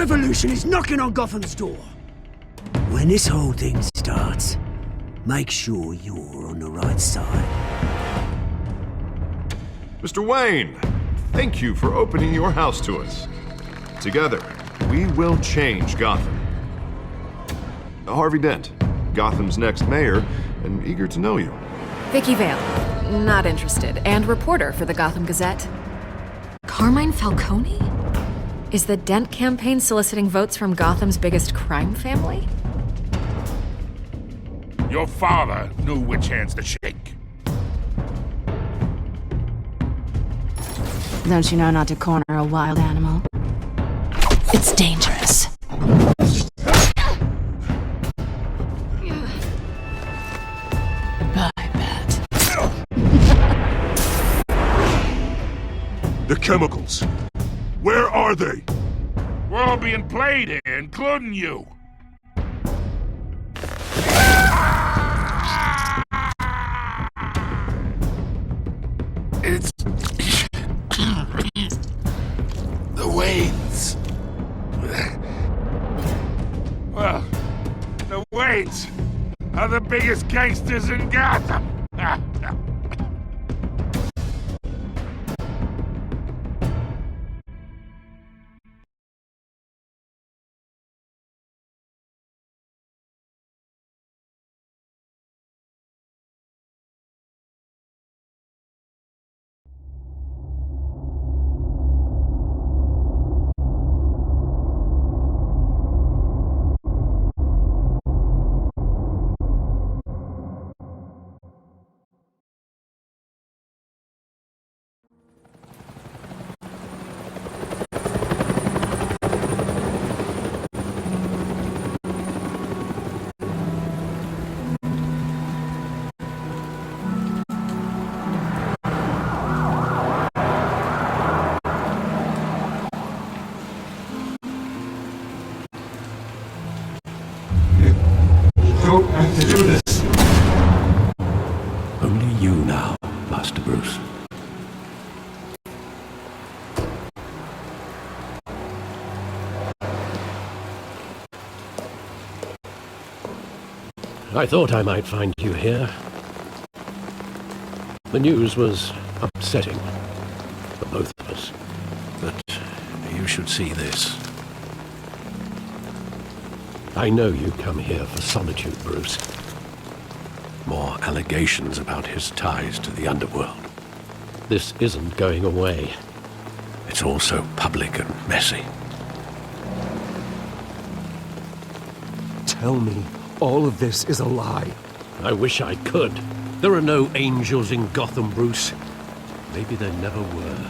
revolution is knocking on Gotham's door. When this whole thing starts, make sure you're on the right side. Mr. Wayne, thank you for opening your house to us. Together, we will change Gotham. Harvey Dent, Gotham's next mayor, and eager to know you. Vicky Vale, not interested, and reporter for the Gotham Gazette. Carmine Falcone? Is the Dent campaign soliciting votes from Gotham's biggest crime family? Your father knew which hands to shake. Don't you know not to corner a wild animal? It's dangerous. Bye, Bat. The chemicals. Where are they? We're all being played here, including you. It's... the Waynes. Well, the Waynes are the biggest gangsters in Gotham. Don't have to do this. Only you now, Master Bruce. I thought I might find you here. The news was upsetting for both of us, but you should see this. I know you come here for solitude, Bruce. More allegations about his ties to the underworld. This isn't going away. It's all so public and messy. Tell me all of this is a lie. I wish I could. There are no angels in Gotham, Bruce. Maybe there never were.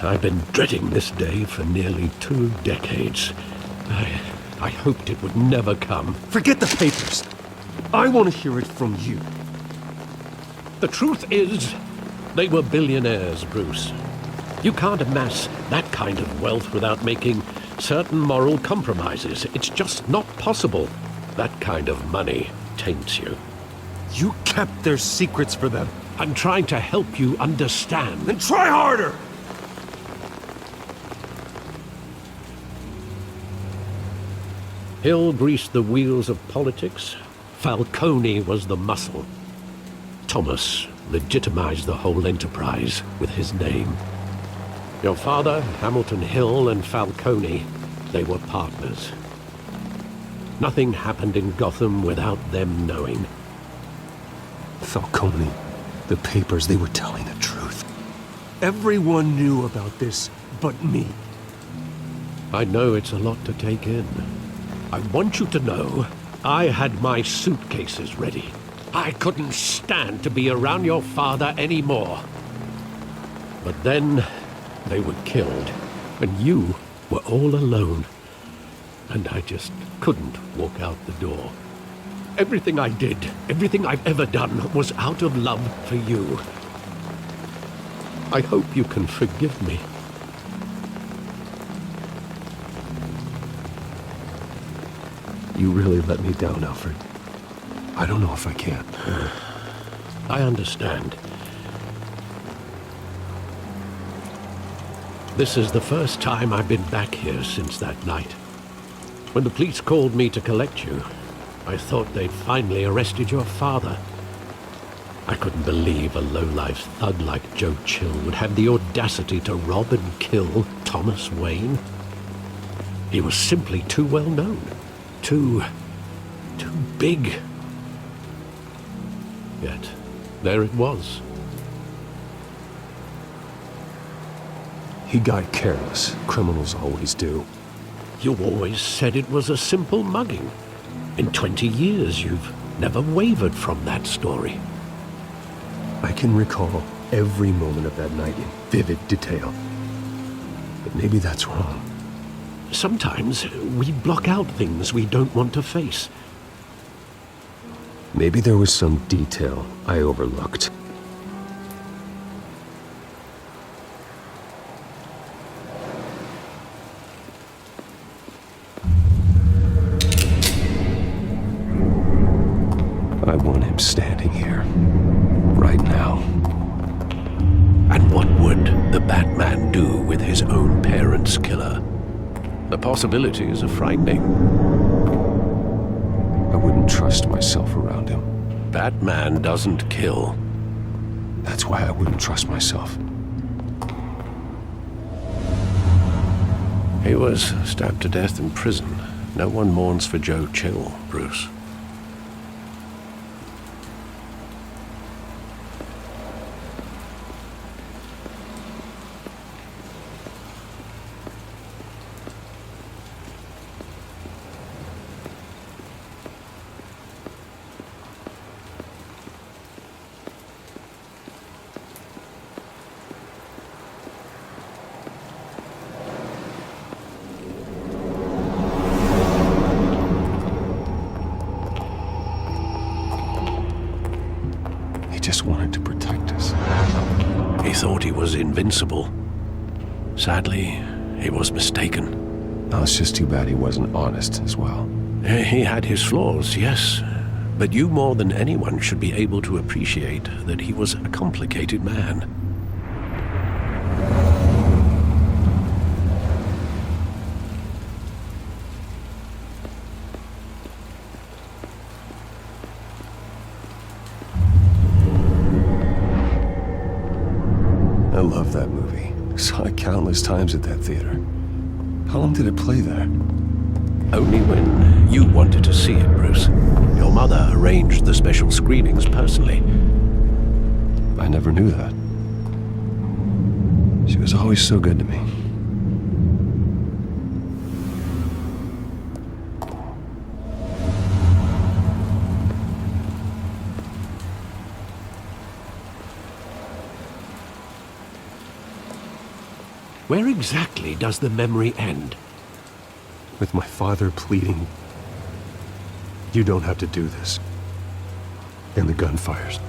I've been dreading this day for nearly 2 decades. I hoped it would never come. Forget the papers. I want to hear it from you. The truth is, they were billionaires, Bruce. You can't amass that kind of wealth without making certain moral compromises. It's just not possible. That kind of money taints you. You kept their secrets for them. I'm trying to help you understand. Then try harder! Hill greased the wheels of politics. Falcone was the muscle. Thomas legitimized the whole enterprise with his name. Your father, Hamilton Hill, and Falcone, they were partners. Nothing happened in Gotham without them knowing. Falcone, the papers, they were telling the truth. Everyone knew about this but me. I know it's a lot to take in. I want you to know I had my suitcases ready. I couldn't stand to be around your father anymore. But then they were killed, and you were all alone. And I just couldn't walk out the door. Everything I did, everything I've ever done, was out of love for you. I hope you can forgive me. You really let me down, Alfred. I don't know if I can. I understand. This is the first time I've been back here since that night. When the police called me to collect you, I thought they'd finally arrested your father. I couldn't believe a low-life thug like Joe Chill would have the audacity to rob and kill Thomas Wayne. He was simply too well known. Too big. Yet, there it was. He got careless. Criminals always do. You always said it was a simple mugging. In 20 years, you've never wavered from that story. I can recall every moment of that night in vivid detail. But maybe that's wrong. Sometimes we block out things we don't want to face. Maybe there was some detail I overlooked. I want him standing here, right now. And what would the Batman do with his own parents' killer? The possibilities are frightening. I wouldn't trust myself around him. Batman doesn't kill. That's why I wouldn't trust myself. He was stabbed to death in prison. No one mourns for Joe Chill, Bruce. Just wanted to protect us. He thought he was invincible. Sadly, he was mistaken. Now, it's just too bad he wasn't honest as well. He had his flaws, yes. But you more than anyone should be able to appreciate that he was a complicated man. I love that movie. Saw it countless times at that theater. How long did it play there? Only when you wanted to see it, Bruce. Your mother arranged the special screenings personally. I never knew that. She was always so good to me. Where exactly does the memory end? With my father pleading, "You don't have to do this." And the gun fires.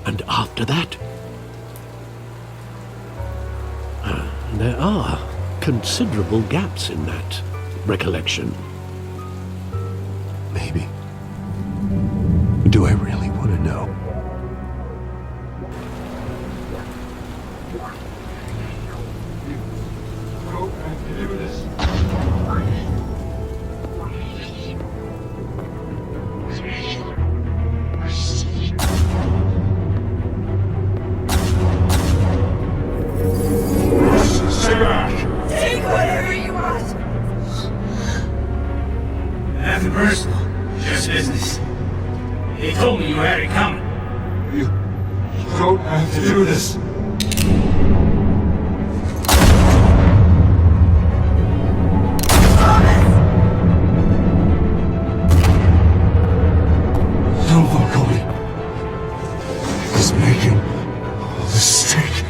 And after that? There are considerable gaps in that recollection. Maybe. Do I really want to know? Nothing personal, just business. He told me you had it coming. You don't have to do this. Don't walk away. He's making a mistake.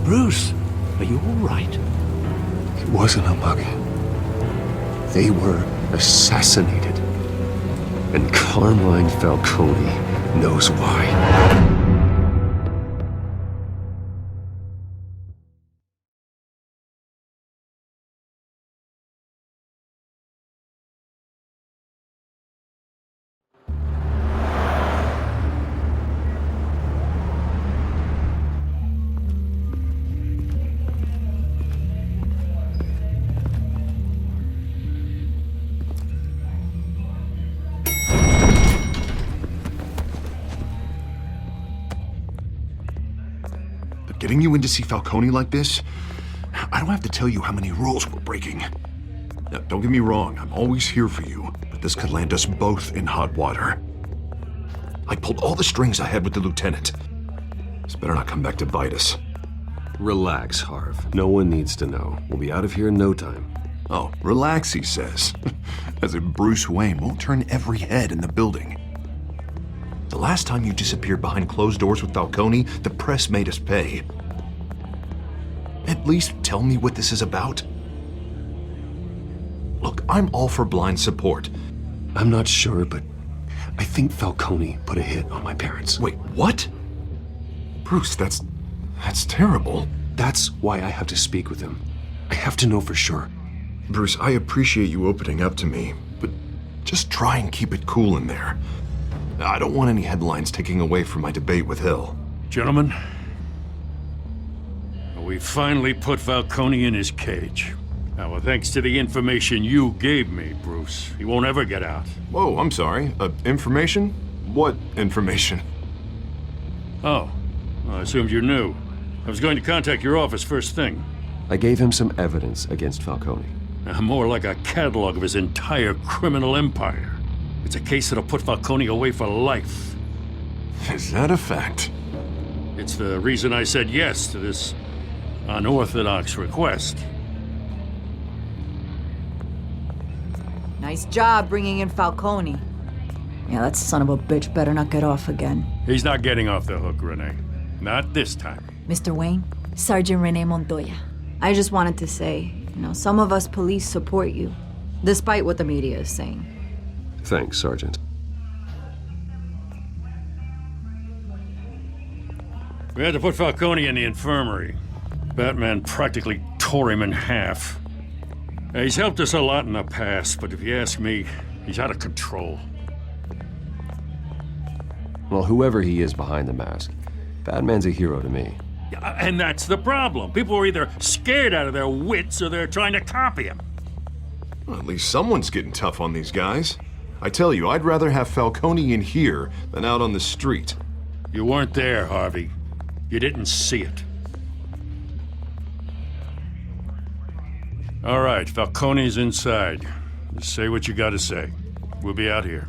Bruce, Are you all right? It wasn't a mug. They were assassinated. And Carmine Falcone knows why. Getting you in to see Falcone like this? I don't have to tell you how many rules we're breaking. Now, don't get me wrong, I'm always here for you, but this could land us both in hot water. I pulled all the strings I had with the lieutenant. This better not come back to bite us. Relax, Harv. No one needs to know. We'll be out of here in no time. Oh, relax, he says. As if Bruce Wayne won't turn every head in the building. The last time you disappeared behind closed doors with Falcone, the press made us pay. At least tell me what this is about. Look, I'm all for blind support. I'm not sure, but I think Falcone put a hit on my parents. Wait, what? Bruce, that's terrible. That's why I have to speak with him. I have to know for sure. Bruce, I appreciate you opening up to me, but just try and keep it cool in there. I don't want any headlines taking away from my debate with Hill. Gentlemen, we finally put Falcone in his cage. Now, well, thanks to the information you gave me, Bruce, he won't ever get out. Whoa, I'm sorry. Information? What information? Oh, well, I assumed you knew. I was going to contact your office first thing. I gave him some evidence against Falcone. More like a catalog of his entire criminal empire. It's a case that'll put Falcone away for life. Is that a fact? It's the reason I said yes to this unorthodox request. Nice job bringing in Falcone. Yeah, that son of a bitch better not get off again. He's not getting off the hook, Renee. Not this time. Mr. Wayne, Sergeant Renee Montoya. I just wanted to say, some of us police support you, despite what the media is saying. Thanks, Sergeant. We had to put Falcone in the infirmary. Batman practically tore him in half. He's helped us a lot in the past, but if you ask me, he's out of control. Well, whoever he is behind the mask, Batman's a hero to me. Yeah, and that's the problem. People are either scared out of their wits or they're trying to copy him. Well, at least someone's getting tough on these guys. I tell you, I'd rather have Falcone in here than out on the street. You weren't there, Harvey. You didn't see it. All right, Falcone's inside. Just say what you gotta say. We'll be out here.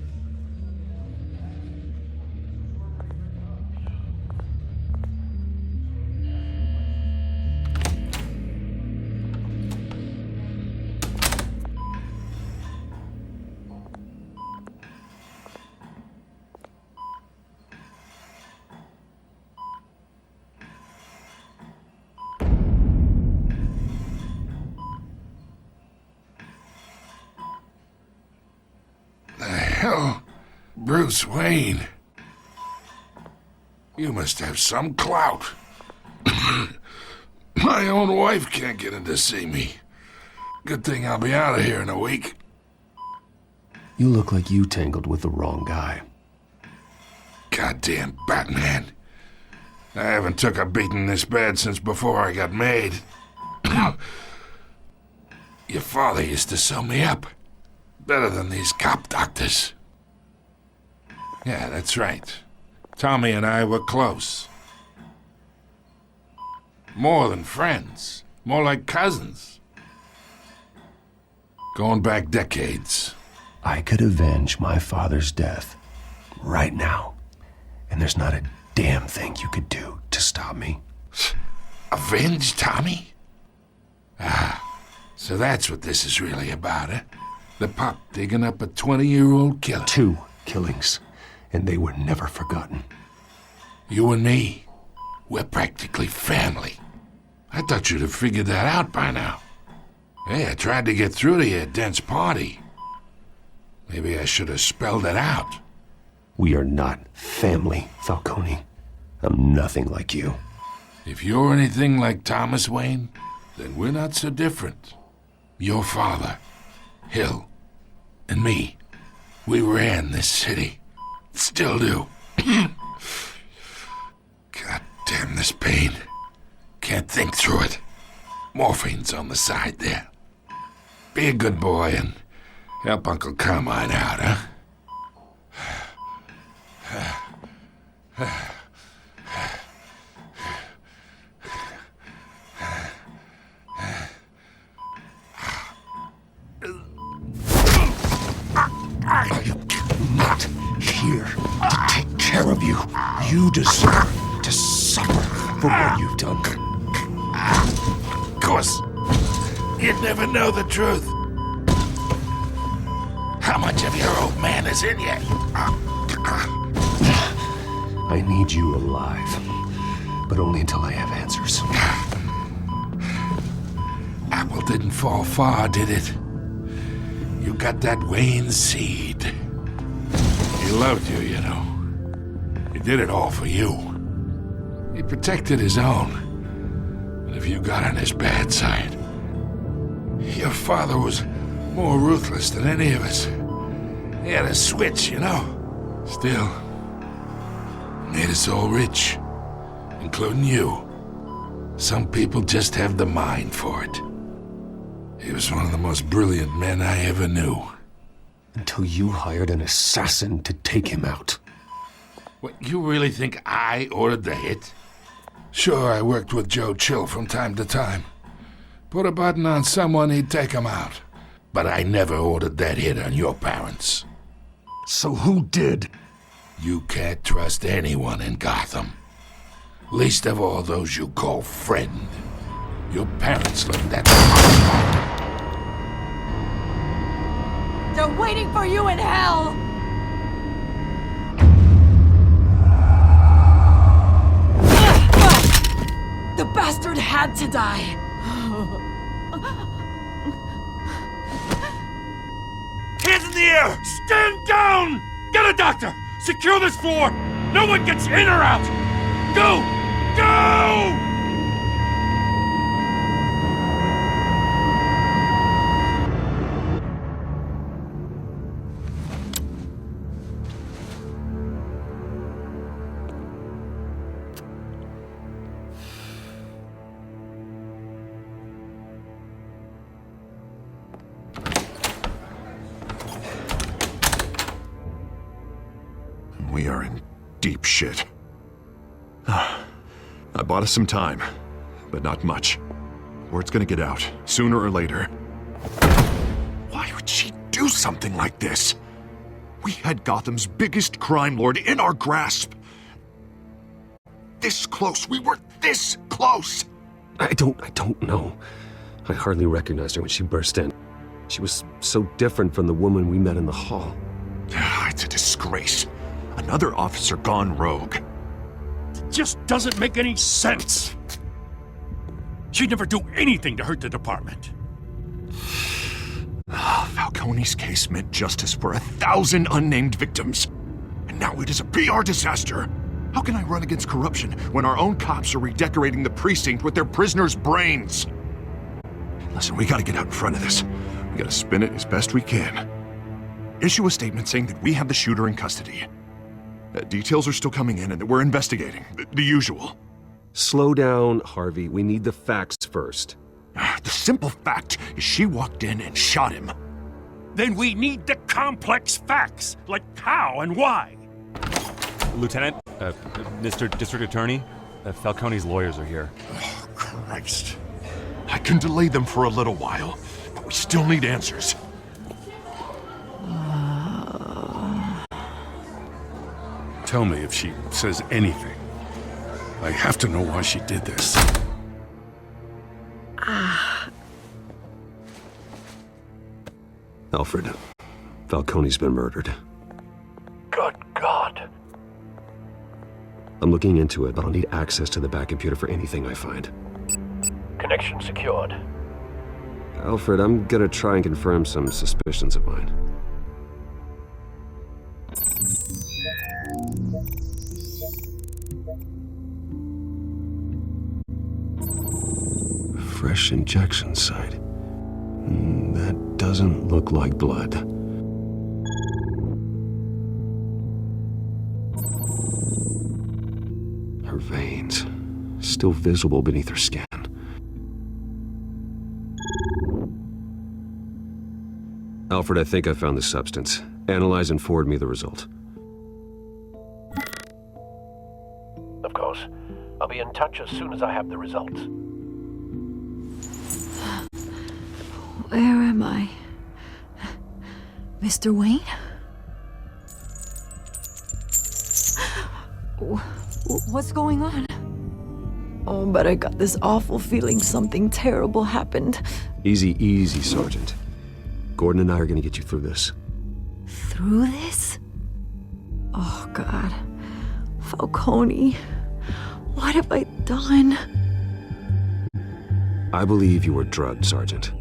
Hell, Bruce Wayne. You must have some clout. My own wife can't get in to see me. Good thing I'll be out of here in a week. You look like you tangled with the wrong guy. Goddamn Batman. I haven't took a beating this bad since before I got made. Your father used to sew me up. Better than these cop doctors. Yeah, that's right. Tommy and I were close. More than friends. More like cousins. Going back decades. I could avenge my father's death right now. And there's not a damn thing you could do to stop me. Avenge Tommy? Ah, so that's what this is really about, eh? The pop digging up a 20-year-old killer. 2 killings, and they were never forgotten. You and me, we're practically family. I thought you'd have figured that out by now. Hey, I tried to get through to you at Dent's party. Maybe I should have spelled it out. We are not family, Falcone. I'm nothing like you. If you're anything like Thomas Wayne, then we're not so different. Your father, Hill, and me, we ran this city. Still do. God damn this pain. Can't think through it. Morphine's on the side there. Be a good boy and help Uncle Carmine out, huh? I am not here to take care of you. You deserve to suffer for what you've done. Of course, you'd never know the truth. How much of your old man is in you? I need you alive, but only until I have answers. Apple didn't fall far, did it? You got that Wayne seed. He loved you, you know. He did it all for you. He protected his own. But if you got on his bad side, your father was more ruthless than any of us. He had a switch, you know. Still, made us all rich, including you. Some people just have the mind for it. He was one of the most brilliant men I ever knew. Until you hired an assassin to take him out. What, you really think I ordered the hit? Sure, I worked with Joe Chill from time to time. Put a button on someone, he'd take him out. But I never ordered that hit on your parents. So who did? You can't trust anyone in Gotham. Least of all those you call friend. Your parents left that... They're waiting for you in hell! The bastard had to die! Hands in the air! Stand down! Get a doctor! Secure this floor! No one gets in or out! Go! Go! We are in deep shit. I bought us some time, but not much. Word's gonna get out, sooner or later. Why would she do something like this? We had Gotham's biggest crime lord in our grasp. This close, we were this close! I don't know. I hardly recognized her when she burst in. She was so different from the woman we met in the hall. It's a disgrace. Another officer gone rogue. It just doesn't make any sense. She'd never do anything to hurt the department. Falcone's case meant justice for 1,000 unnamed victims. And now it is a PR disaster. How can I run against corruption when our own cops are redecorating the precinct with their prisoners' brains? Listen, we gotta get out in front of this. We gotta spin it as best we can. Issue a statement saying that we have the shooter in custody. Details are still coming in and that we're investigating. The usual. Slow down, Harvey. We need the facts first. The simple fact is she walked in and shot him. Then we need the complex facts, like how and why. Lieutenant, Mr. District Attorney, Falcone's lawyers are here. Oh, Christ. I can delay them for a little while, but we still need answers. Tell me if she says anything. I have to know why she did this. Alfred, Falcone's been murdered. Good God. I'm looking into it, but I'll need access to the back computer for anything I find. Connection secured. Alfred, I'm gonna try and confirm some suspicions of mine. Fresh injection site. That doesn't look like blood. Her veins, still visible beneath her skin. Alfred, I think I found the substance. Analyze and forward me the result. Of course. I'll be in touch as soon as I have the results. Where am I? Mr. Wayne? What's going on? Oh, but I got this awful feeling something terrible happened. Easy, easy, Sergeant. Gordon and I are gonna get you through this. Through this? Oh, God. Falcone. What have I done? I believe you were drugged, Sergeant.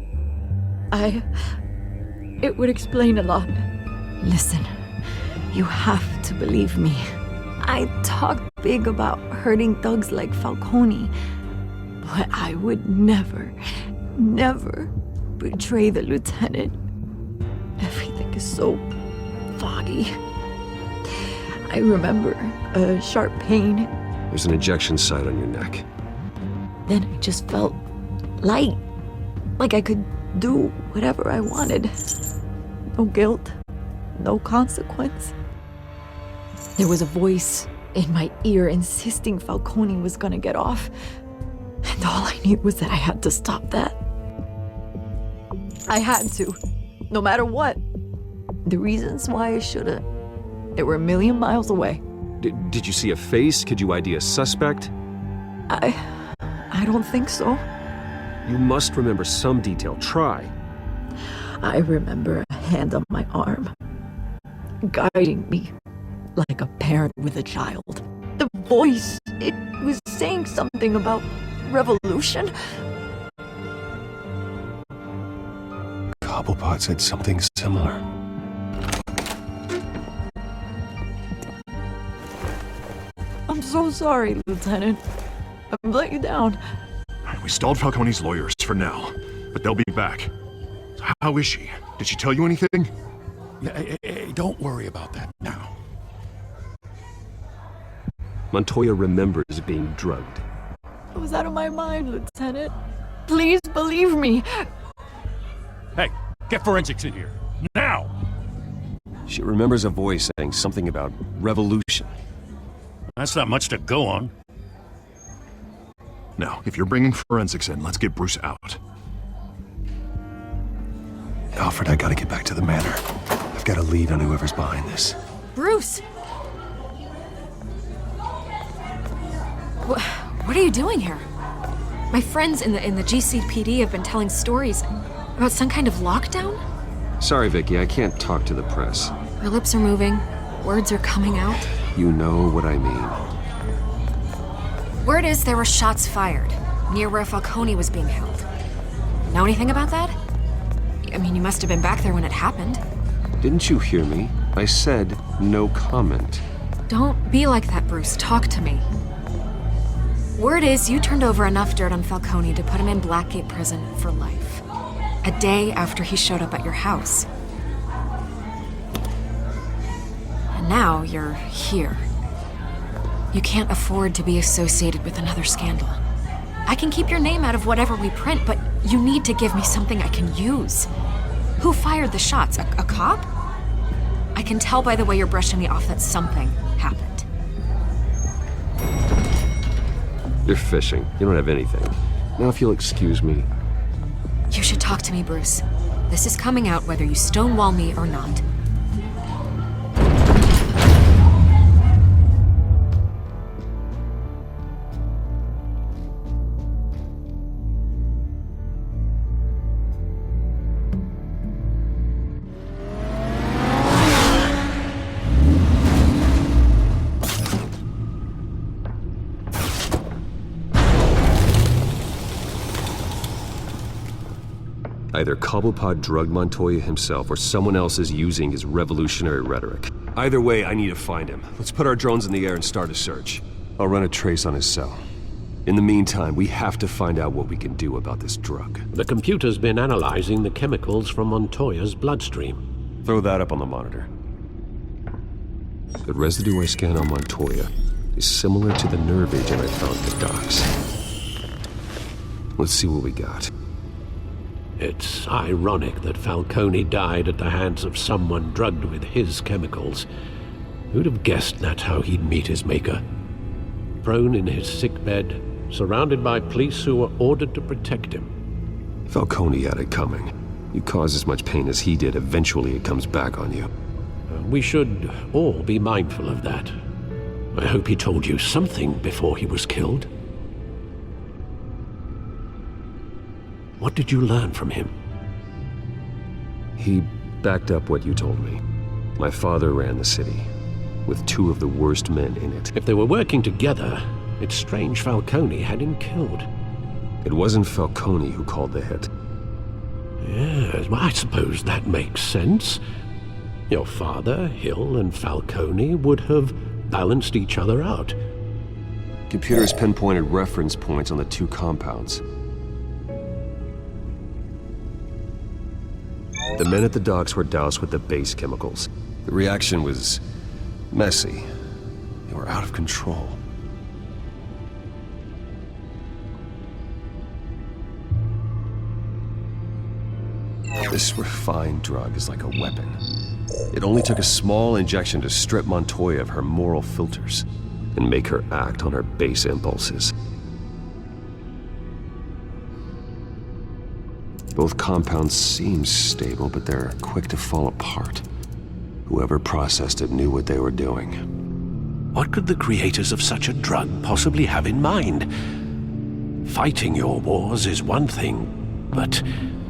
It would explain a lot. Listen, you have to believe me. I talked big about hurting thugs like Falcone, but I would never betray the lieutenant. Everything is so foggy. I remember a sharp pain. There's an injection site on your neck. Then I just felt light, like I could do whatever I wanted. No guilt, no consequence. There was a voice in my ear insisting Falcone was gonna get off, and all I knew was that I had to stop that. I had to, no matter what. The reasons why I should've, they were a million miles away. Did you see a face? Could you ID a suspect? I don't think so. You must remember some detail. Try. I remember a hand on my arm, guiding me like a parent with a child. The voice, it was saying something about revolution. Cobblepot said something similar. I'm so sorry, Lieutenant. I've let you down. We stalled Falcone's lawyers for now, but they'll be back. How is she? Did she tell you anything? Hey, don't worry about that now. Montoya remembers being drugged. I was out of my mind, Lieutenant. Please believe me. Hey, get forensics in here. Now! She remembers a voice saying something about revolution. That's not much to go on. Now, if you're bringing forensics in, let's get Bruce out. Alfred, I gotta get back to the manor. I've got a lead on whoever's behind this. Bruce! What are you doing here? My friends in the GCPD have been telling stories about some kind of lockdown? Sorry, Vicky, I can't talk to the press. Your lips are moving. Words are coming out. You know what I mean. Word is there were shots fired near where Falcone was being held. Know anything about that? I mean, you must have been back there when it happened. Didn't you hear me? I said no comment. Don't be like that, Bruce. Talk to me. Word is you turned over enough dirt on Falcone to put him in Blackgate Prison for life. A day after he showed up at your house. And now you're here. You can't afford to be associated with another scandal. I can keep your name out of whatever we print, but you need to give me something I can use. Who fired the shots? A cop? I can tell by the way you're brushing me off that something happened. You're fishing. You don't have anything. Now, if you'll excuse me. You should talk to me, Bruce. This is coming out whether you stonewall me or not. Either Cobblepot drugged Montoya himself or someone else is using his revolutionary rhetoric. Either way, I need to find him. Let's put our drones in the air and start a search. I'll run a trace on his cell. In the meantime, we have to find out what we can do about this drug. The computer's been analyzing the chemicals from Montoya's bloodstream. Throw that up on the monitor. The residue I scanned on Montoya is similar to the nerve agent I found at the docks. Let's see what we got. It's ironic that Falcone died at the hands of someone drugged with his chemicals. Who'd have guessed that's how he'd meet his maker? Prone in his sickbed, surrounded by police who were ordered to protect him. Falcone had it coming. You cause as much pain as he did, eventually it comes back on you. We should all be mindful of that. I hope he told you something before he was killed. What did you learn from him? He backed up what you told me. My father ran the city, with 2 of the worst men in it. If they were working together, it's strange Falcone had him killed. It wasn't Falcone who called the hit. Yes, well, I suppose that makes sense. Your father, Hill, and Falcone would have balanced each other out. Computers pinpointed reference points on the 2 compounds. The men at the docks were doused with the base chemicals. The reaction was messy. They were out of control. This refined drug is like a weapon. It only took a small injection to strip Montoya of her moral filters and make her act on her base impulses. Both compounds seem stable, but they're quick to fall apart. Whoever processed it knew what they were doing. What could the creators of such a drug possibly have in mind? Fighting your wars is one thing, but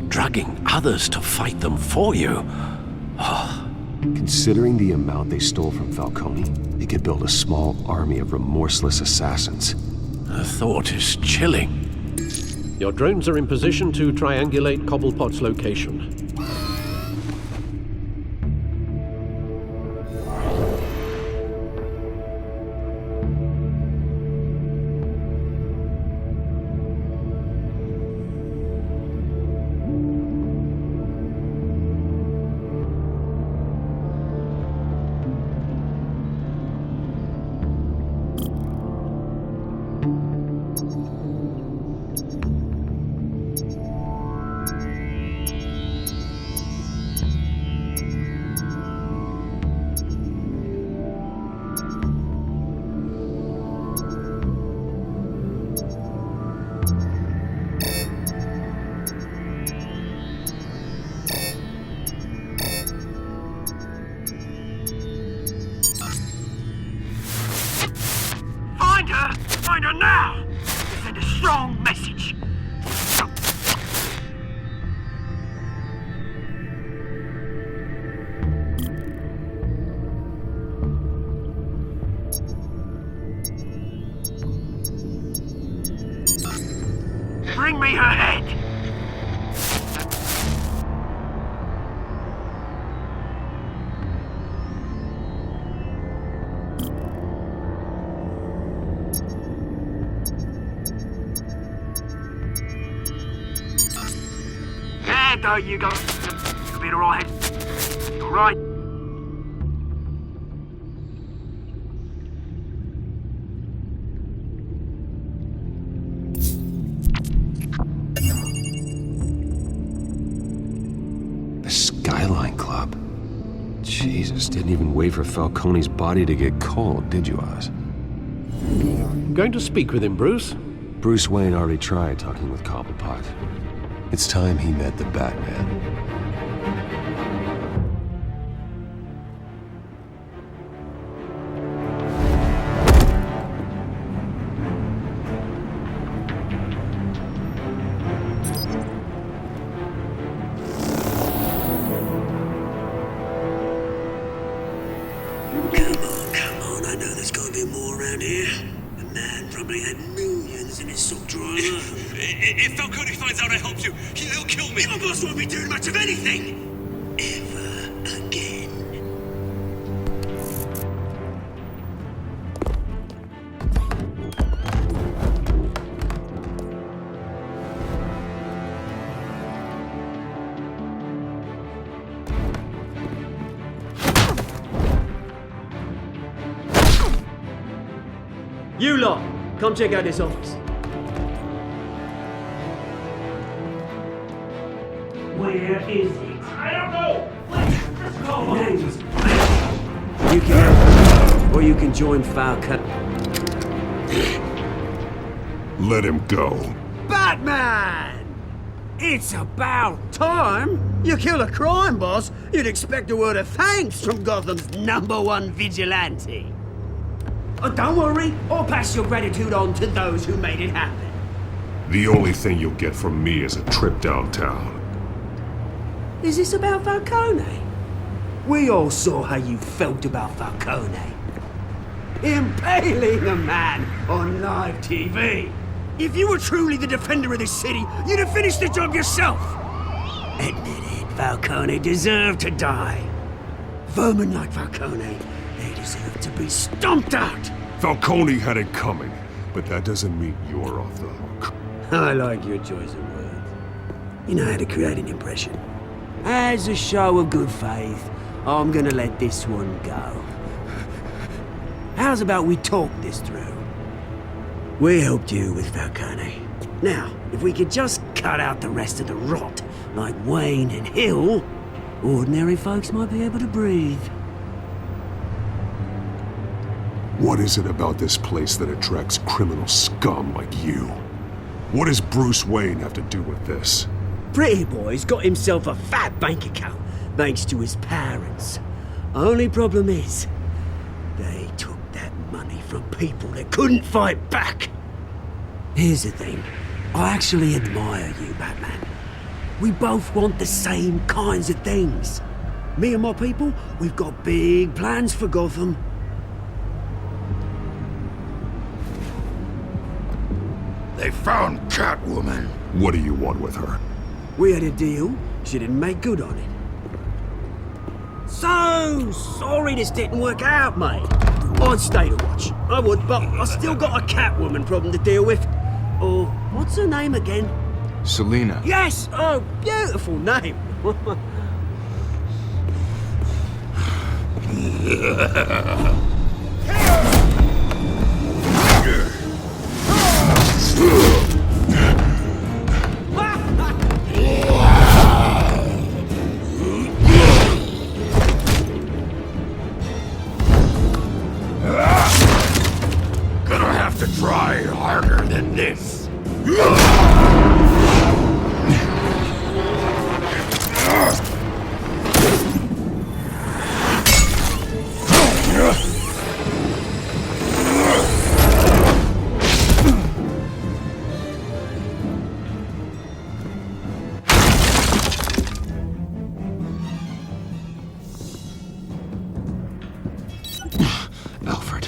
drugging others to fight them for you? Considering the amount they stole from Falcone, they could build a small army of remorseless assassins. The thought is chilling. Your drones are in position to triangulate Cobblepot's location. Find her now! Send a strong message. Bring me her head! There you go. You'll be alright. Alright. The Skyline Club. Jesus, didn't even wait for Falcone's body to get cold, did you, Oz? Going to speak with him, Bruce? Bruce Wayne already tried talking with Cobblepot. It's time he met the Batman. Come on, I know there's gotta be more around here. The man probably had millions in his sock drawer alone. If Falcone finds out I helped you, he'll kill me. Your boss won't be doing much of anything. Ever again. You lot, come check out this office. Where is it? I don't know! Let's go! Names. You can help, or you can join Falcone. Let him go. Batman! It's about time. You kill a crime boss, you'd expect a word of thanks from Gotham's #1 vigilante. Oh, don't worry, I'll pass your gratitude on to those who made it happen. The only thing you'll get from me is a trip downtown. Is this about Falcone? We all saw how you felt about Falcone. Impaling a man on live TV. If you were truly the defender of this city, you'd have finished the job yourself. Admit it, Falcone deserved to die. Vermin like Falcone, they deserve to be stomped out. Falcone had it coming, but that doesn't mean you're off the hook. I like your choice of words. You know how to create an impression. As a show of good faith, I'm gonna let this one go. How's about we talk this through? We helped you with Falcone. Now, if we could just cut out the rest of the rot, like Wayne and Hill, ordinary folks might be able to breathe. What is it about this place that attracts criminal scum like you? What does Bruce Wayne have to do with this? Pretty Boy's got himself a fat bank account, thanks to his parents. Only problem is, they took that money from people that couldn't fight back. Here's the thing, I actually admire you, Batman. We both want the same kinds of things. Me and my people, we've got big plans for Gotham. They found Catwoman. What do you want with her? We had a deal, she didn't make good on it. So sorry this didn't work out, mate. I'd stay to watch, I would, but I still got a Catwoman problem to deal with. Oh, what's her name again? Selina. Yes! Oh, beautiful name. Gonna have to try harder than this. Alfred,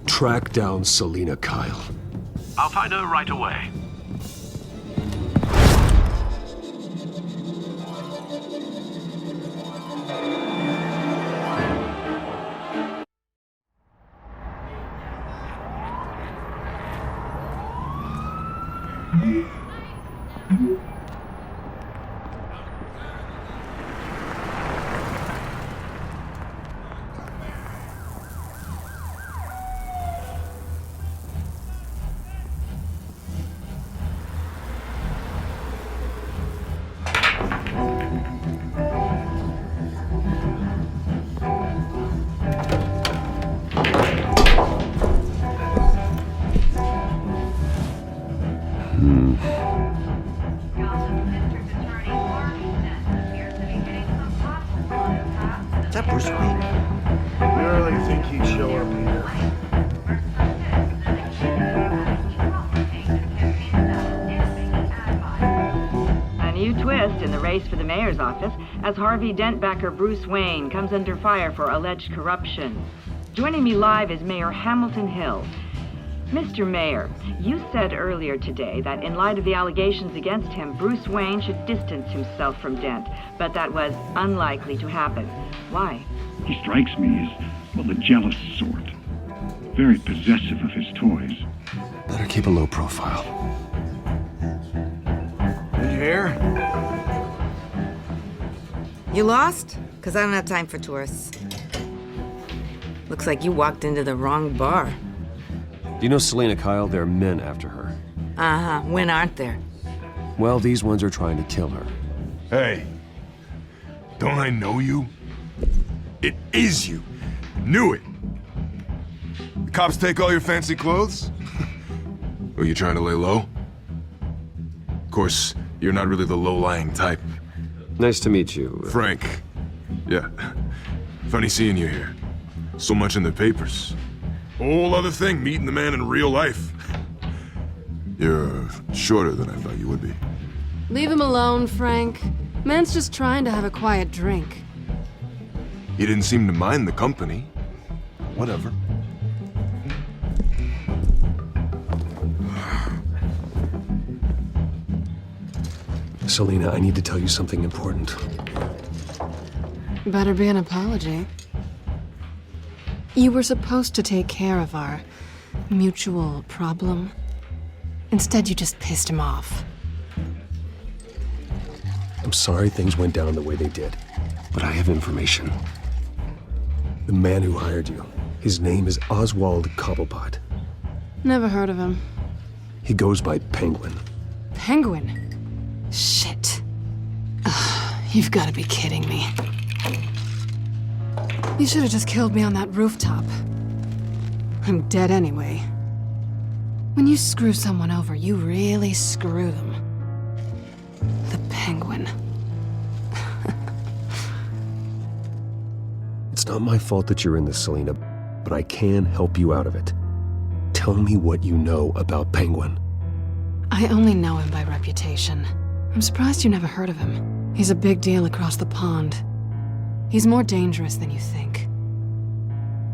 track down Selina Kyle. I'll find her right away. Is that Bruce Wayne? We really think he'd show up here. A new twist in the race for the mayor's office as Harvey Dent backer Bruce Wayne comes under fire for alleged corruption. Joining me live is Mayor Hamilton Hill. Mr. Mayor, you said earlier today that in light of the allegations against him, Bruce Wayne should distance himself from Dent, but that was unlikely to happen. Why? He strikes me as, well, the jealous sort. Very possessive of his toys. Better keep a low profile. Did you hear? You lost? Because I don't have time for tourists. Looks like you walked into the wrong bar. Do you know Selina Kyle? There are men after her. Uh-huh. When aren't there? Well, these ones are trying to kill her. Hey, don't I know you? It is you. Knew it. The cops take all your fancy clothes? Were you trying to lay low? Of course, you're not really the low-lying type. Nice to meet you. Frank. Yeah. Funny seeing you here. So much in the papers. Whole other thing, meeting the man in real life. You're shorter than I thought you would be. Leave him alone, Frank. Man's just trying to have a quiet drink. He didn't seem to mind the company. Whatever. Selina, I need to tell you something important. Better be an apology. You were supposed to take care of our mutual problem. Instead, you just pissed him off. I'm sorry things went down the way they did, but I have information. The man who hired you, his name is Oswald Cobblepot. Never heard of him. He goes by Penguin. Penguin? Shit. Ugh, you've got to be kidding me. You should have just killed me on that rooftop. I'm dead anyway. When you screw someone over, you really screw them. The Penguin. It's not my fault that you're in this, Selina, but I can help you out of it. Tell me what you know about Penguin. I only know him by reputation. I'm surprised you never heard of him. He's a big deal across the pond. He's more dangerous than you think.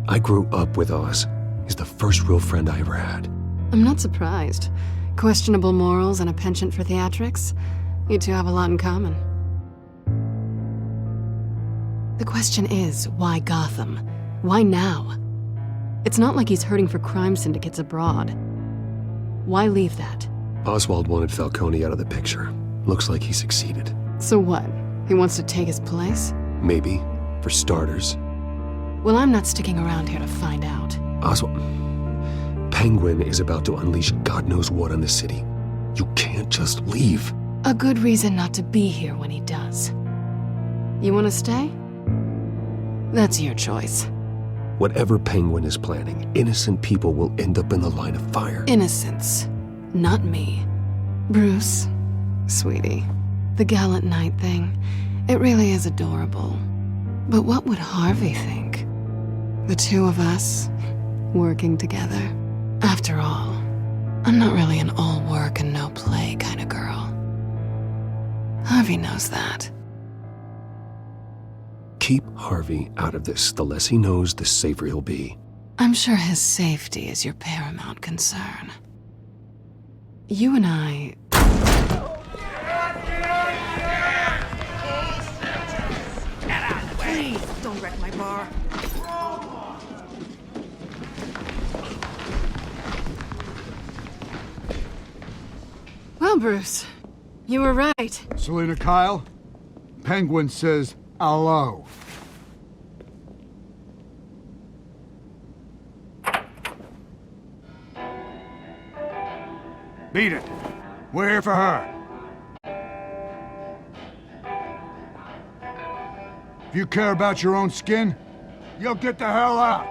I grew up with Oz. He's the first real friend I ever had. I'm not surprised. Questionable morals and a penchant for theatrics. You two have a lot in common. The question is, why Gotham? Why now? It's not like he's hurting for crime syndicates abroad. Why leave that? Oswald wanted Falcone out of the picture. Looks like he succeeded. So what? He wants to take his place? Maybe, for starters. Well, I'm not sticking around here to find out. Oswald... Penguin is about to unleash God knows what on the city. You can't just leave. A good reason not to be here when he does. You want to stay? That's your choice. Whatever Penguin is planning, innocent people will end up in the line of fire. Innocence. Not me. Bruce, sweetie, the gallant knight thing, it really is adorable. But what would Harvey think? The two of us, working together. After all, I'm not really an all work and no play kind of girl. Harvey knows that. Keep Harvey out of this. The less he knows, the safer he'll be. I'm sure his safety is your paramount concern. You and I... Please, don't wreck my bar. Well, Bruce, you were right. Selina Kyle, Penguin says hello. Beat it. We're here for her. If you care about your own skin, you'll get the hell out.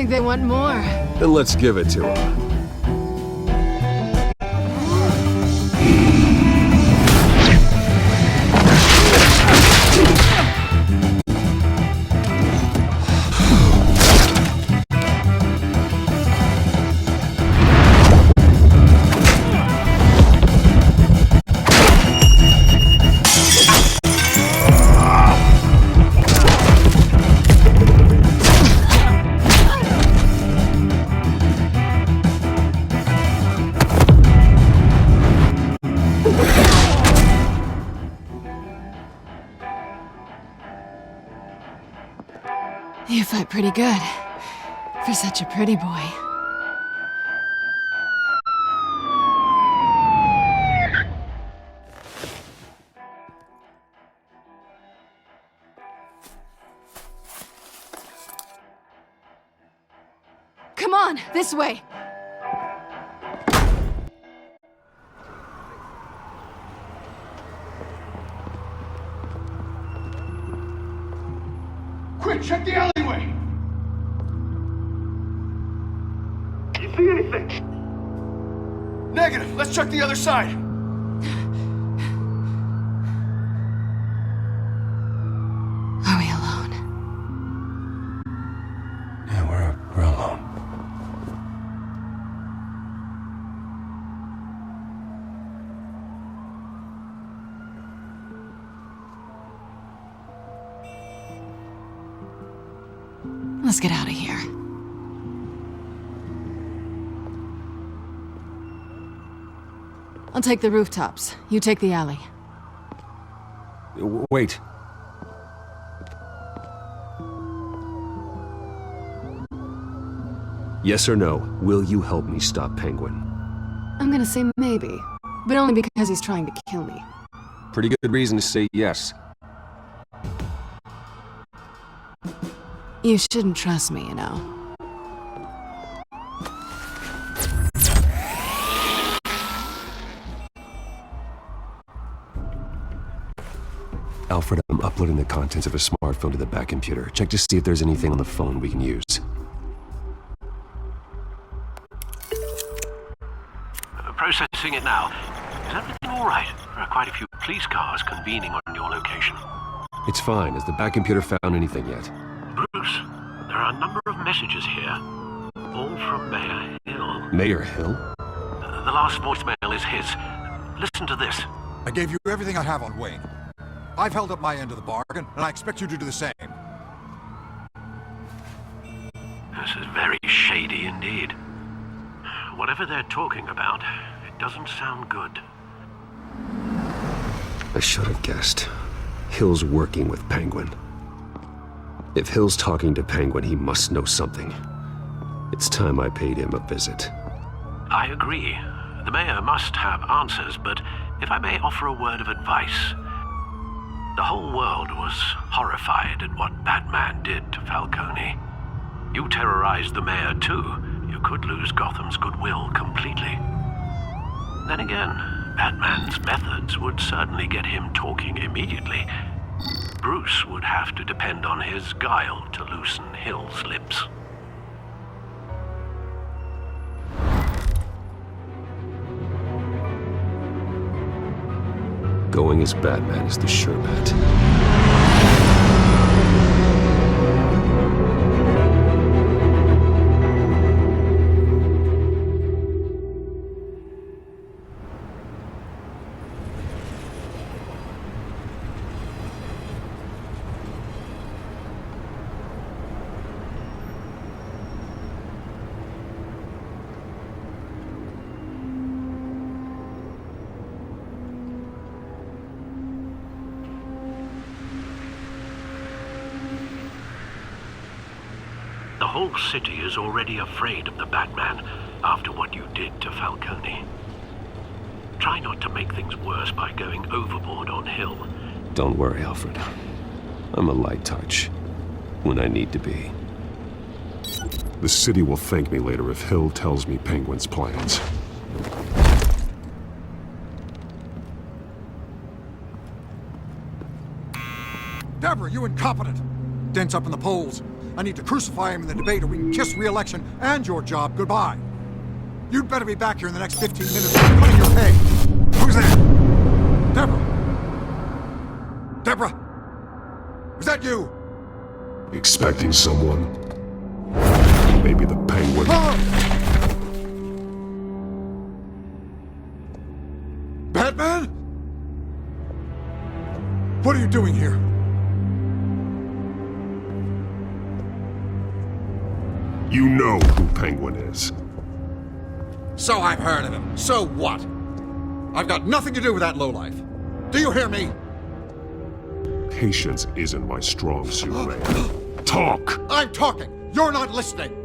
think they want more. Then let's give it to them. You fight pretty good. For such a pretty boy. Come on, this way! Quick, check the alleyway! You see anything? Negative. Let's check the other side. Are we alone? Yeah, we're alone. Let's get out of here. I'll take the rooftops. You take the alley. Wait. Yes or no, will you help me stop Penguin? I'm gonna say maybe, but only because he's trying to kill me. Pretty good reason to say yes. You shouldn't trust me, you know. Alfred, I'm uploading the contents of a smartphone to the back computer. Check to see if there's anything on the phone we can use. Processing it now. Is everything all right? There are quite a few police cars convening on your location. It's fine. Has the back computer found anything yet? Bruce, there are a number of messages here. All from Mayor Hill. Mayor Hill? The last voicemail is his. Listen to this. I gave you everything I have on Wayne. I've held up my end of the bargain, and I expect you to do the same. This is very shady indeed. Whatever they're talking about, it doesn't sound good. I should have guessed. Hill's working with Penguin. If Hill's talking to Penguin, he must know something. It's time I paid him a visit. I agree. The mayor must have answers, but if I may offer a word of advice. The whole world was horrified at what Batman did to Falcone. You terrorized the mayor too. You could lose Gotham's goodwill completely. Then again, Batman's methods would certainly get him talking immediately. Bruce would have to depend on his guile to loosen Hill's lips. Going as Batman is the sure bet. The whole city is already afraid of the Batman after what you did to Falcone. Try not to make things worse by going overboard on Hill. Don't worry, Alfred. I'm a light touch. When I need to be. The city will thank me later if Hill tells me Penguin's plans. Deborah, you incompetent! Dents up in the poles. I need to crucify him in the debate or we can kiss re-election and your job goodbye. You'd better be back here in the next 15 minutes or I'm cutting your pay. Who's there? Deborah? Deborah? Was that you? Expecting someone? Maybe the Penguin. Batman? What are you doing here? You know who Penguin is. So I've heard of him. So what? I've got nothing to do with that lowlife. Do you hear me? Patience isn't my strong suit, man. Talk! I'm talking! You're not listening!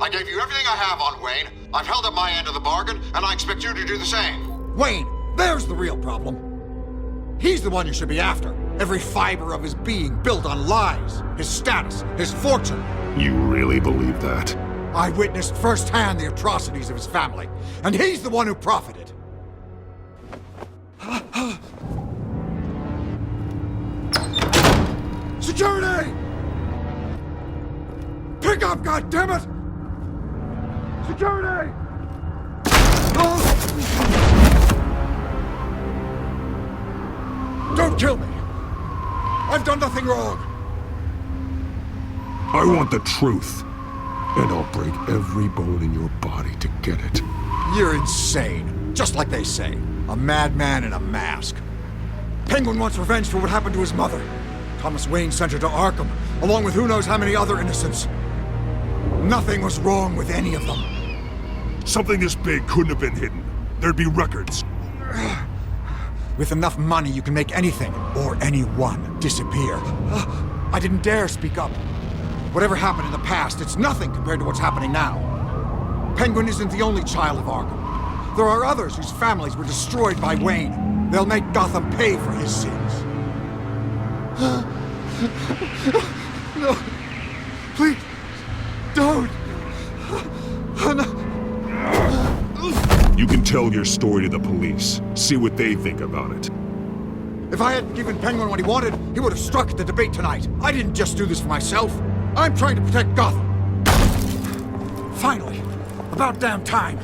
I gave you everything I have on Wayne. I've held up my end of the bargain, and I expect you to do the same. Wayne, there's the real problem. He's the one you should be after. Every fiber of his being built on lies, his status, his fortune. You really believe that? I witnessed firsthand the atrocities of his family, and he's the one who profited. Security! Pick up, goddammit! Security! Don't kill me! I've done nothing wrong! I want the truth. And I'll break every bone in your body to get it. You're insane. Just like they say. A madman in a mask. Penguin wants revenge for what happened to his mother. Thomas Wayne sent her to Arkham, along with who knows how many other innocents. Nothing was wrong with any of them. Something this big couldn't have been hidden. There'd be records. With enough money, you can make anything, or anyone, disappear. I didn't dare speak up. Whatever happened in the past, it's nothing compared to what's happening now. Penguin isn't the only child of Arkham. There are others whose families were destroyed by Wayne. They'll make Gotham pay for his sins. No. Please. Don't. No. You can tell your story to the police. See what they think about it. If I hadn't given Penguin what he wanted, he would have struck at the debate tonight. I didn't just do this for myself. I'm trying to protect Gotham. Finally. About damn time.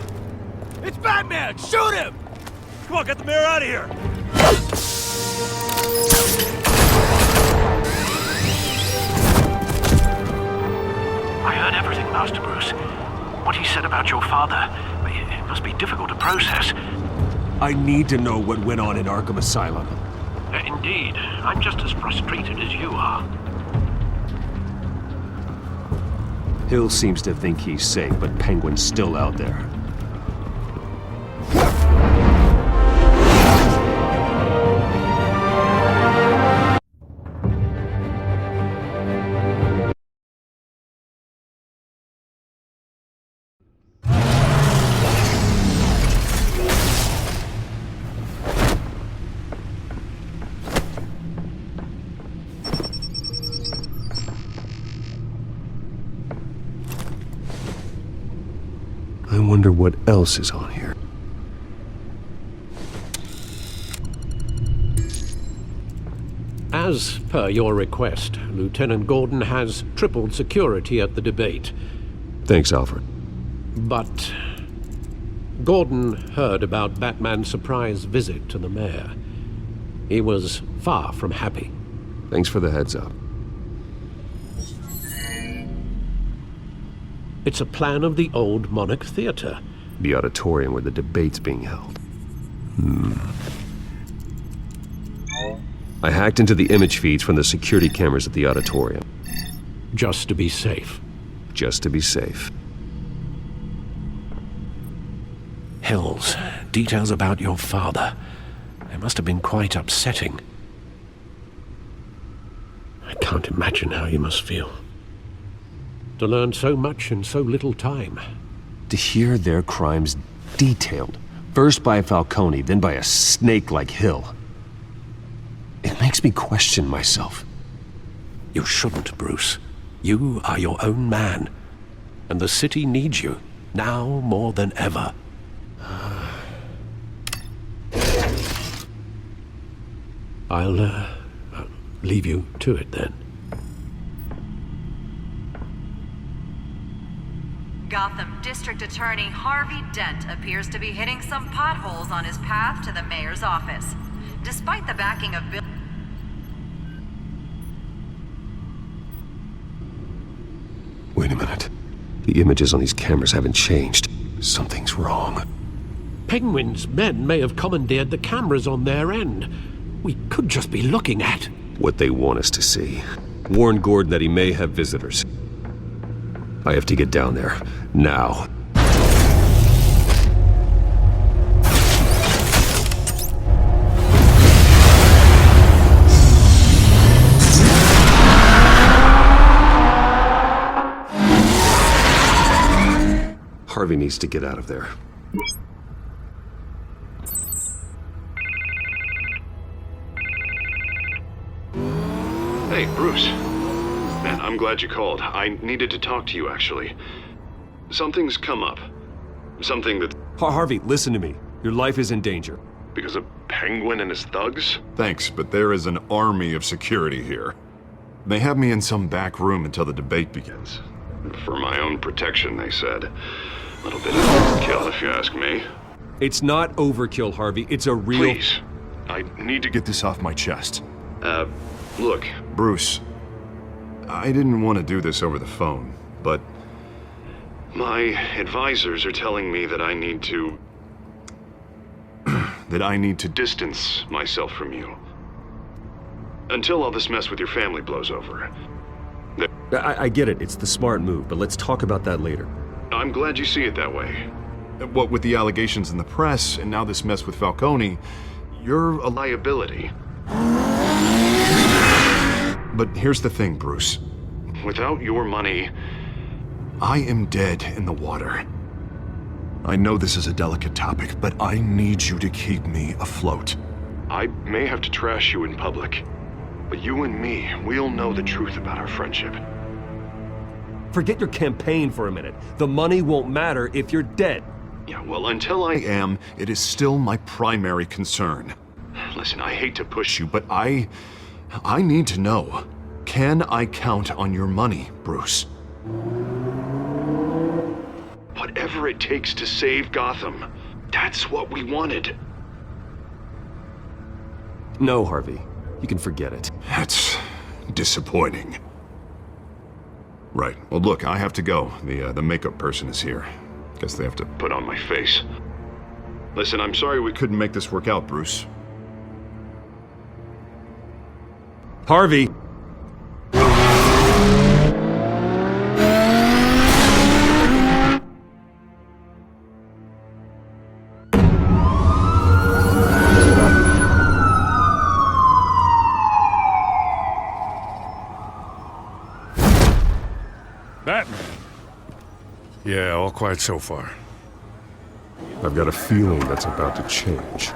It's Batman! Shoot him! Come on, get the mayor out of here! I heard everything, Master Bruce. What he said about your father, it must be difficult to process. I need to know what went on in Arkham Asylum. Indeed. I'm just as frustrated as you are. Hill seems to think he's safe, but Penguin's still out there. I wonder what else is on here. As per your request, Lieutenant Gordon has tripled security at the debate. Thanks, Alfred. But Gordon heard about Batman's surprise visit to the mayor. He was far from happy. Thanks for the heads up. It's a plan of the old Monarch Theater. The auditorium where the debate's being held. I hacked into the image feeds from the security cameras at the auditorium. Just to be safe. Just to be safe. Hills, details about your father. They must have been quite upsetting. I can't imagine how you must feel. To learn so much in so little time. To hear their crimes detailed, first by Falcone, then by a snake like Hill. It makes me question myself. You shouldn't, Bruce. You are your own man. And the city needs you, now more than ever. I'll leave you to it then. Gotham District Attorney Harvey Dent appears to be hitting some potholes on his path to the mayor's office. Despite the backing of Bill... Wait a minute. The images on these cameras haven't changed. Something's wrong. Penguin's men may have commandeered the cameras on their end. We could just be looking at what they want us to see. Warn Gordon that he may have visitors. I have to get down there. Now. Harvey needs to get out of there. Hey, Bruce. Man, I'm glad you called. I needed to talk to you, actually. Something's come up. Something that... Harvey, listen to me. Your life is in danger. Because of Penguin and his thugs? Thanks, but there is an army of security here. They have me in some back room until the debate begins. For my own protection, they said. A little bit of overkill, if you ask me. It's not overkill, Harvey. It's a real... Please. I need to get this off my chest. Look, Bruce. I didn't want to do this over the phone, but... my advisors are telling me that I need to... that I need to distance myself from you. Until all this mess with your family blows over. I get it. It's the smart move, but let's talk about that later. I'm glad you see it that way. What with the allegations in the press, and now this mess with Falcone, you're a liability. But here's the thing, Bruce. Without your money, I am dead in the water. I know this is a delicate topic, but I need you to keep me afloat. I may have to trash you in public, but you and me, we'll know the truth about our friendship. Forget your campaign for a minute. The money won't matter if you're dead. Yeah, well, until I am, it is still my primary concern. Listen, I hate to push you, but I need to know. Can I count on your money, Bruce? Whatever it takes to save Gotham, that's what we wanted. No, Harvey. You can forget it. That's disappointing. Right. Well, look, I have to go. The makeup person is here. Guess they have to put on my face. Listen, I'm sorry we couldn't make this work out, Bruce. Harvey! Batman. Yeah, all quiet so far. I've got a feeling that's about to change.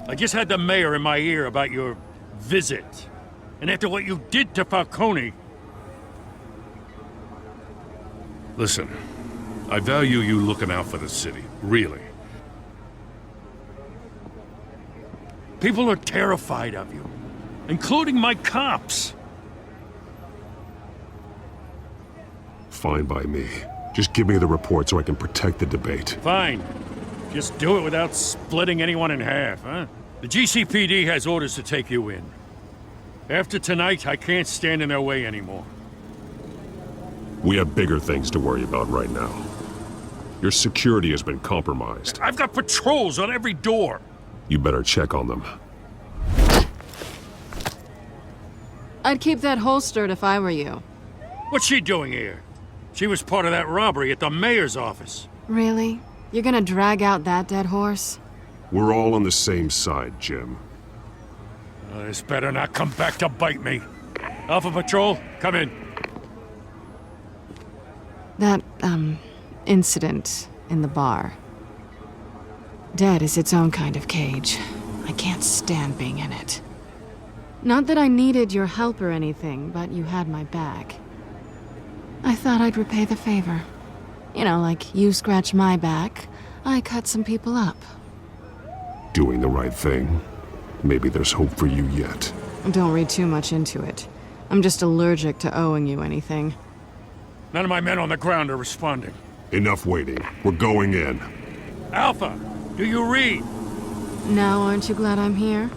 I just had the mayor in my ear about your visit. And after what you did to Falcone... Listen, I value you looking out for the city, really. People are terrified of you, including my cops. Fine by me. Just give me the report so I can protect the debate. Fine. Just do it without splitting anyone in half, huh? The GCPD has orders to take you in. After tonight, I can't stand in their way anymore. We have bigger things to worry about right now. Your security has been compromised. I've got patrols on every door. You better check on them. I'd keep that holstered if I were you. What's she doing here? She was part of that robbery at the mayor's office. Really? You're gonna drag out that dead horse? We're all on the same side, Jim. This better not come back to bite me. Alpha Patrol, come in. That, incident in the bar. Dead is its own kind of cage. I can't stand being in it. Not that I needed your help or anything, but you had my back. I thought I'd repay the favor. You know, like you scratch my back, I cut some people up. Doing the right thing. Maybe there's hope for you yet. Don't read too much into it. I'm just allergic to owing you anything. None of my men on the ground are responding. Enough waiting. We're going in. Alpha, do you read? Now, aren't you glad I'm here?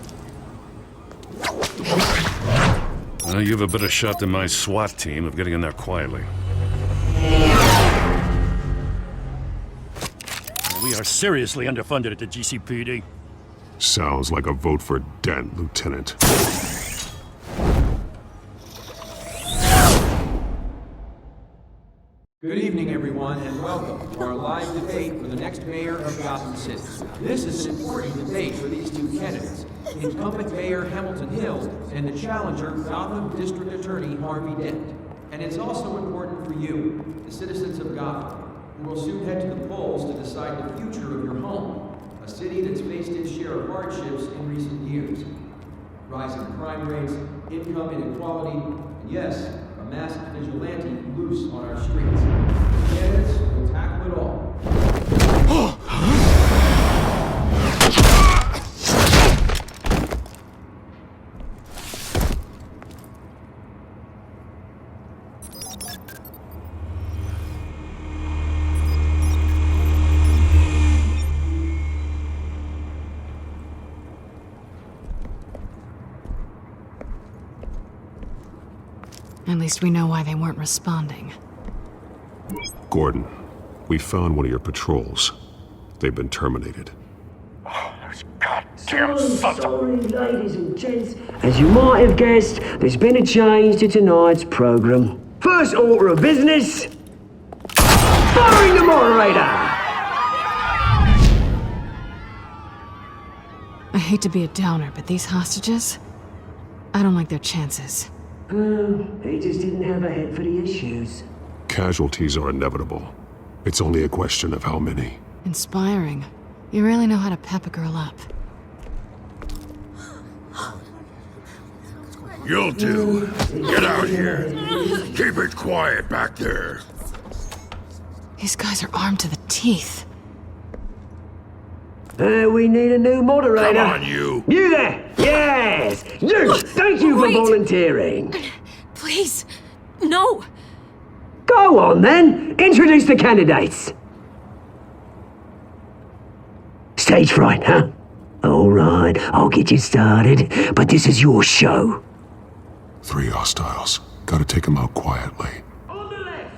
Well, you have a better shot than my SWAT team of getting in there quietly. We are seriously underfunded at the GCPD. Sounds like a vote for Dent, Lieutenant. Good evening, everyone, and welcome to our live debate for the next mayor of Gotham City. This is an important debate for these two candidates, incumbent Mayor Hamilton Hill and the challenger, Gotham District Attorney Harvey Dent. And it's also important for you, the citizens of Gotham, who will soon head to the polls to decide the future of your home, a city that's faced its share of hardships in recent years. Rising crime rates, income inequality, and yes, a masked vigilante loose on our streets. Candidates will tackle it all. At least we know why they weren't responding. Gordon, we found one of your patrols. They've been terminated. Sorry, ladies and gents. As you might have guessed, there's been a change to tonight's program. First order of business, firing the moderator! I hate to be a downer, but these hostages, I don't like their chances. He just didn't have a head for the issues. Casualties are inevitable. It's only a question of how many. Inspiring. You really know how to pep a girl up. You'll do. Get out here. Keep it quiet back there. These guys are armed to the teeth. We need a new moderator. Come on, you. You there! Yes! You! Thank you for volunteering. Please, no. Go on then. Introduce the candidates. Stage fright, huh? All right, I'll get you started, but this is your show. 3 hostiles. Gotta take them out quietly. On the left,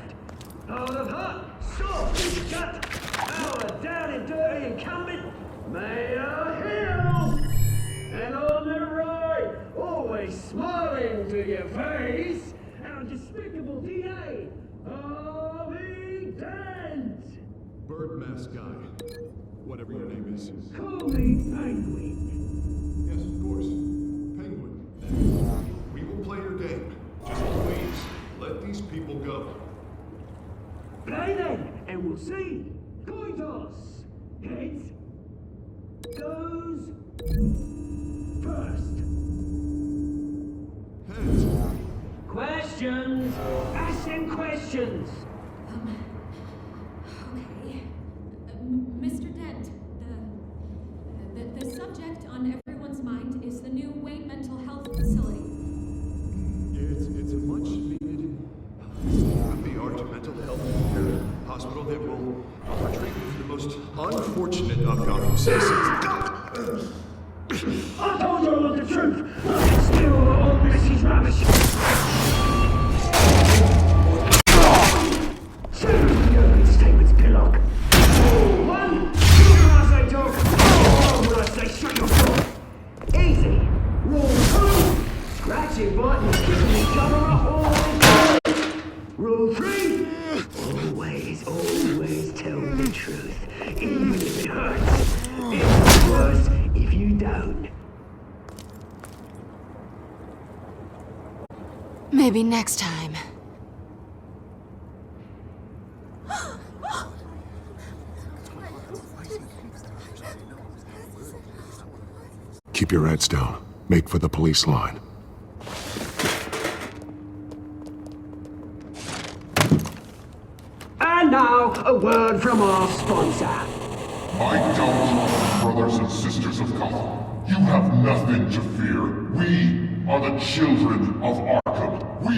out of hut, soft and shut, our down and dirty incumbent, Mayor Hill. And on the right, always smiling to your face, our despicable DA, Harvey Dent. Bird mask guy. Whatever your name is. Call me Penguin. Yes, of course. Penguin. We will play your game. Just please, let these people go. Play then, and we'll see. Coin toss. Heads goes first. Heads. Questions. Ask them questions. Okay. Mr. Dent, the subject on everyone's mind is the new Wayne Mental Health Facility. It's a much needed state-of-the-art mental health care hospital that will offer treatment for the most unfortunate of Gotham citizens. I told you all the truth. Still all this is rubbish. Statements, Pillock. 1, shut your ass, I talk. When I say shut your door. Easy. Rule 2, scratching buttons, giving each other a hole. Rule 3, always tell the truth, even if it hurts. It's worse if you don't. Maybe next time. Keep your heads down. Make for the police line. And now, a word from our sponsor. My downfall, brothers and sisters of Gotham, you have nothing to fear. We are the children of Arkham. We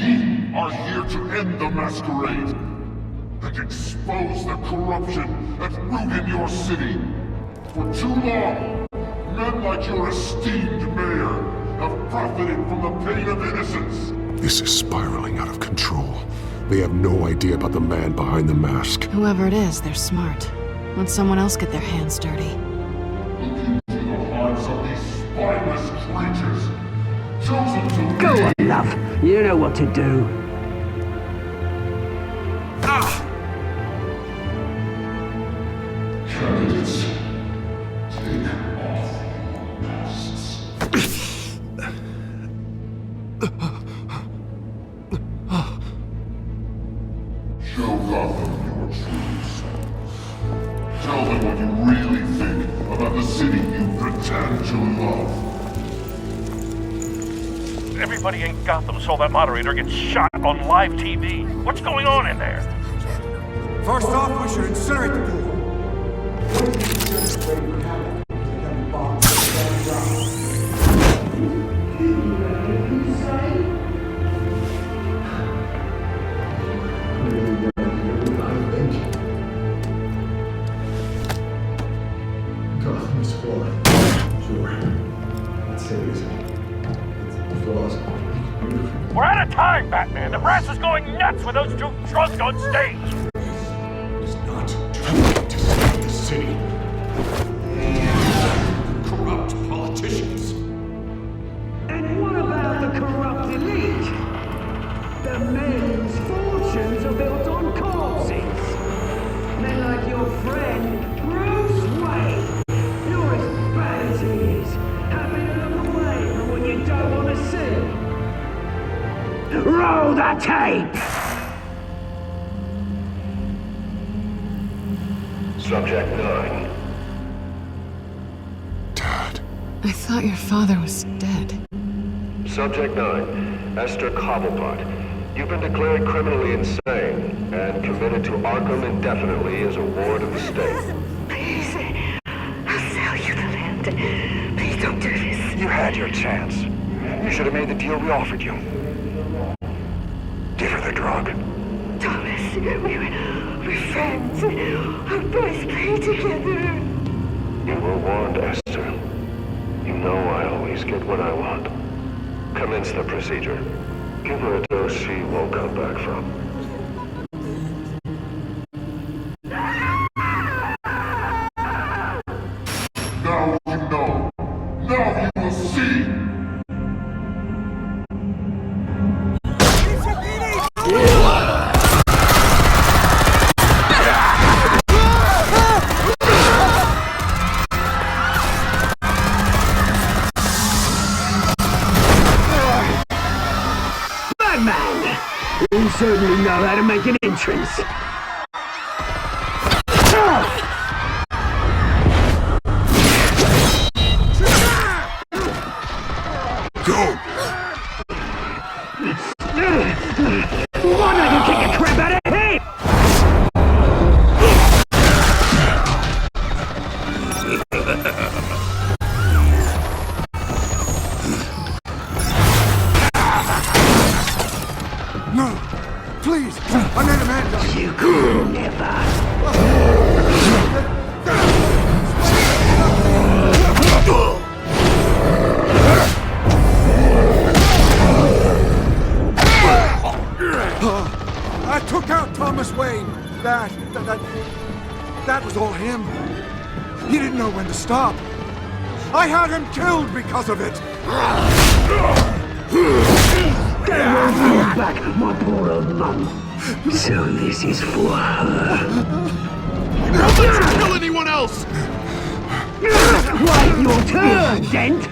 are here to end the masquerade. and expose the corruption that's rooted your city. For too long, men like your esteemed mayor have profited from the pain of innocence. This is spiraling out of control. They have no idea about the man behind the mask. Whoever it is, they're smart. Let someone else get their hands dirty. Look into the hearts of these spineless creatures, chosen to Go on, love. You know what to do. Candidates, take off your masks. Show Gotham your true selves. Tell them what you really think about the city you pretend to love. Everybody in Gotham saw that moderator get shot on live TV. What's going on in there? First off, we should incinerate the pool. Gotham's flawed. Sure. It's serious. It's flaws. We're out of time, Batman. The brass is going nuts with those two drunks on stage. It's not trying to save the city. Corrupt politicians. And what about the corrupt elite? The men whose fortunes are built on corpses. Men like your friend, Bruce Wayne. You're as bad as he is. Happy to look away from what you don't want to see. Roll the tape! Subject 9. I thought your father was dead. Subject 9, Esther Cobblepot. You've been declared criminally insane and committed to Arkham indefinitely as a ward of the state. Please, I'll sell you the land. Please don't do this. You had your chance. You should have made the deal we offered you. Give her the drug. Thomas, we're friends. Our boys play together. You were warned, Esther. You know I always get what I want. Commence the procedure. Give her a dose she won't come back from. Now you know. Now you will see. Batman! You certainly know how to make an entrance. Go! Why don't you kick the crap out of him? No! Please! I made Amanda! You could never! I took out Thomas Wayne. That was all him. He didn't know when to stop. I had him killed because of it. They won't bring back my poor old mum. So this is for her. Don't let you kill anyone else! Wait your turn, Dent!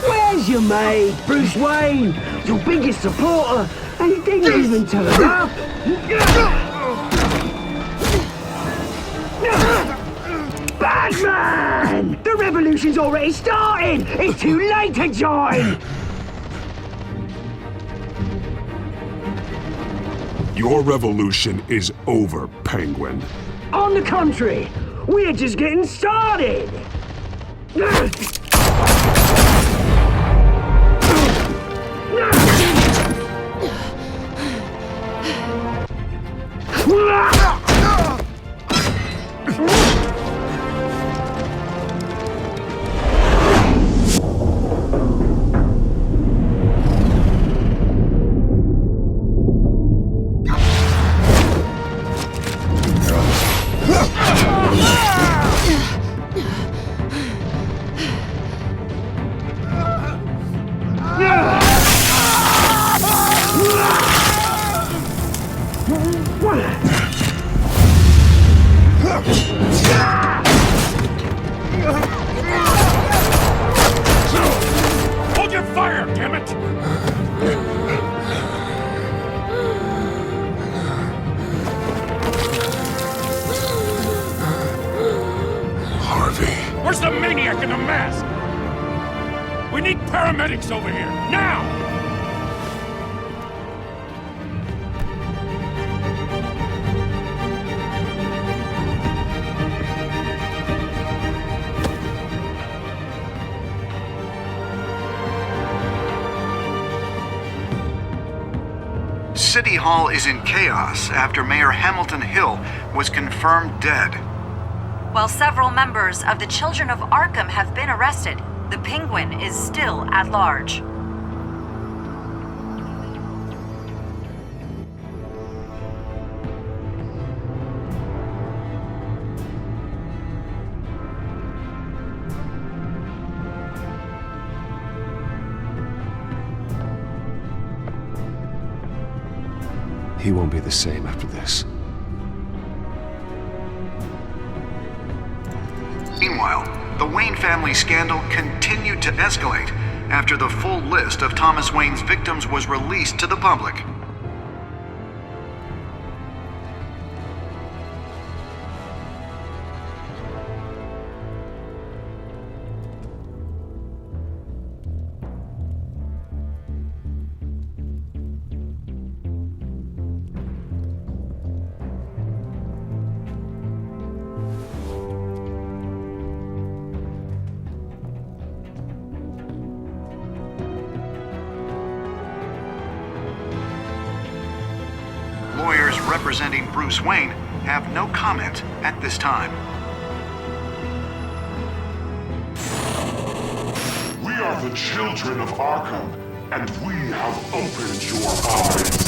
Where's your mate, Bruce Wayne? Your biggest supporter, and he didn't even turn up. Batman! The revolution's already started! It's too late to join! Your revolution is over, Penguin. On the contrary, we're just getting started! Hold your fire, damn it! Harvey. Where's the maniac in the mask? We need paramedics over here, now! City Hall is in chaos after Mayor Hamilton Hill was confirmed dead. While several members of the Children of Arkham have been arrested, the Penguin is still at large. He won't be the same after this. Meanwhile, the Wayne family scandal continued to escalate after the full list of Thomas Wayne's victims was released to the public. Lawyers representing Bruce Wayne have no comment at this time. We are the children of Arkham, and we have opened your eyes.